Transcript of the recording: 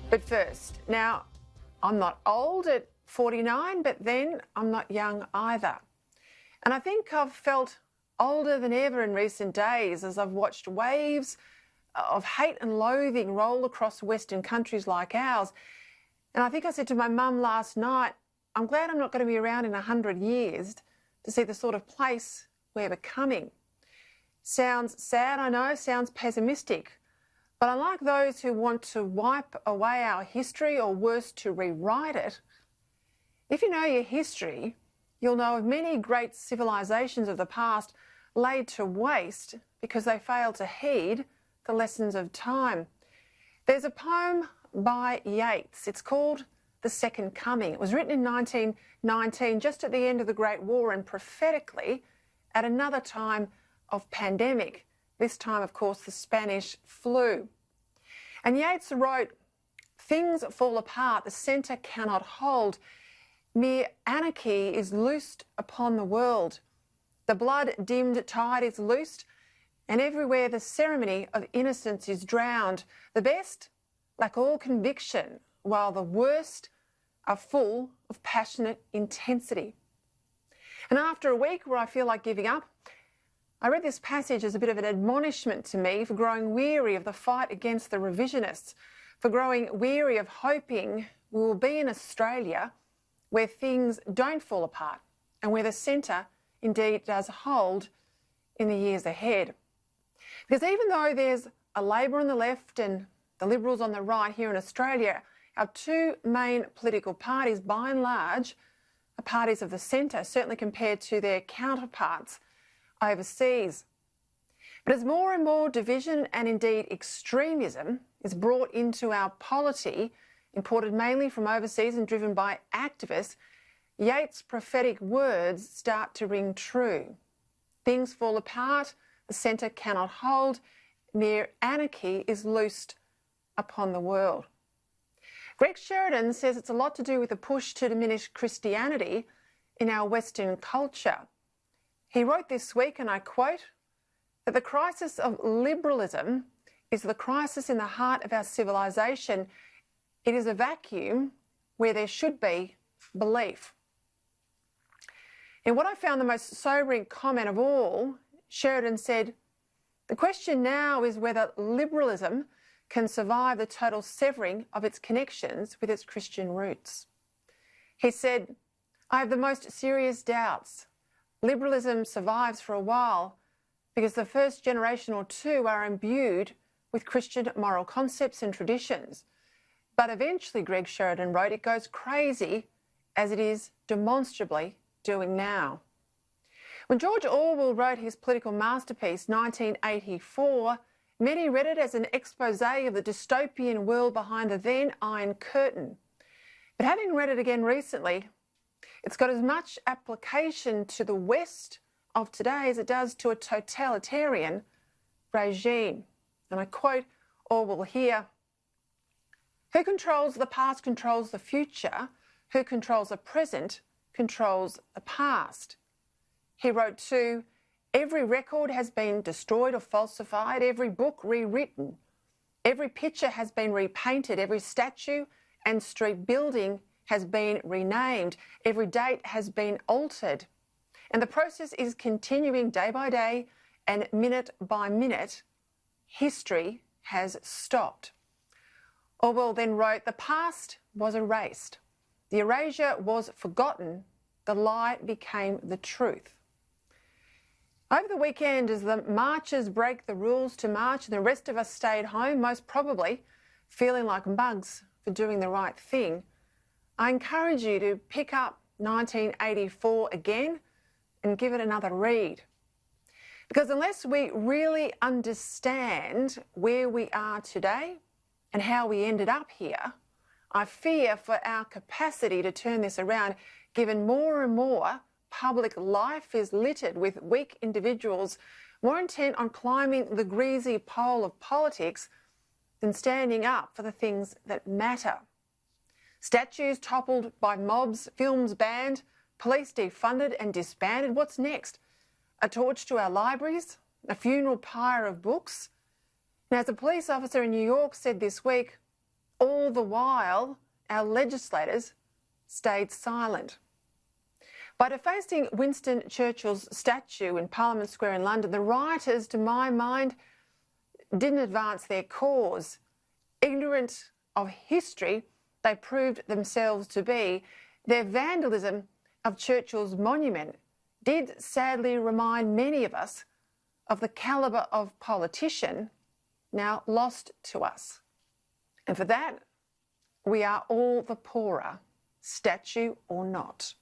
But first, now, I'm not old at 49, but then I'm not young either. And I think I've felt older than ever in recent days as I've watched waves of hate and loathing roll across Western countries like ours. And I think I said to my mum last night, I'm glad I'm not going to be around in 100 years to see the sort of place we're becoming. Sounds sad, I know, sounds pessimistic. But unlike those who want to wipe away our history or worse, to rewrite it, if you know your history, you'll know of many great civilisations of the past laid to waste because they failed to heed the lessons of time. There's a poem by Yeats. It's called The Second Coming. It was written in 1919, just at the end of the Great War, and prophetically at another time of pandemic. This time, of course, the Spanish flu. And Yeats wrote, "Things fall apart, the centre cannot hold. Mere anarchy is loosed upon the world. The blood-dimmed tide is loosed, and everywhere the ceremony of innocence is drowned. The best lack all conviction, while the worst are full of passionate intensity." And after a week where I feel like giving up, I read this passage as a bit of an admonishment to me for growing weary of the fight against the revisionists, for growing weary of hoping we will be in Australia where things don't fall apart and where the centre indeed does hold in the years ahead. Because even though there's a Labor on the left and the Liberals on the right here in Australia, our two main political parties, by and large, are parties of the centre, certainly compared to their counterparts overseas. But as more and more division and indeed extremism is brought into our polity, imported mainly from overseas and driven by activists, Yeats' prophetic words start to ring true. Things fall apart, the centre cannot hold, mere anarchy is loosed upon the world. Greg Sheridan says it's a lot to do with the push to diminish Christianity in our Western culture. He wrote this week, and I quote, that the crisis of liberalism is the crisis in the heart of our civilisation. It is a vacuum where there should be belief. In what I found the most sobering comment of all, Sheridan said, the question now is whether liberalism can survive the total severing of its connections with its Christian roots. He said, I have the most serious doubts. Liberalism survives for a while because the first generation or two are imbued with Christian moral concepts and traditions. But eventually, Greg Sheridan wrote, it goes crazy as it is demonstrably doing now. When George Orwell wrote his political masterpiece, 1984, many read it as an expose of the dystopian world behind the then Iron Curtain. But having read it again recently, it's got as much application to the West of today as it does to a totalitarian regime. And I quote Orwell here, who controls the past controls the future, who controls the present controls the past. He wrote too, every record has been destroyed or falsified, every book rewritten, every picture has been repainted, every statue and street building has been renamed, every date has been altered, and the process is continuing day by day and minute by minute. History has stopped. Orwell then wrote, the past was erased, the erasure was forgotten, the lie became the truth. Over the weekend, as the marchers break the rules to march and the rest of us stayed home, most probably feeling like mugs for doing the right thing, I encourage you to pick up 1984 again and give it another read. Because unless we really understand where we are today and how we ended up here, I fear for our capacity to turn this around, given more and more public life is littered with weak individuals more intent on climbing the greasy pole of politics than standing up for the things that matter. Statues toppled by mobs, films banned, police defunded and disbanded. What's next? A torch to our libraries? A funeral pyre of books? And as a police officer in New York said this week, all the while our legislators stayed silent. By defacing Winston Churchill's statue in Parliament Square in London, the rioters, to my mind, didn't advance their cause. Ignorant of history they proved themselves to be. Their vandalism of Churchill's monument did sadly remind many of us of the calibre of politician now lost to us. And for that, we are all the poorer, statue or not.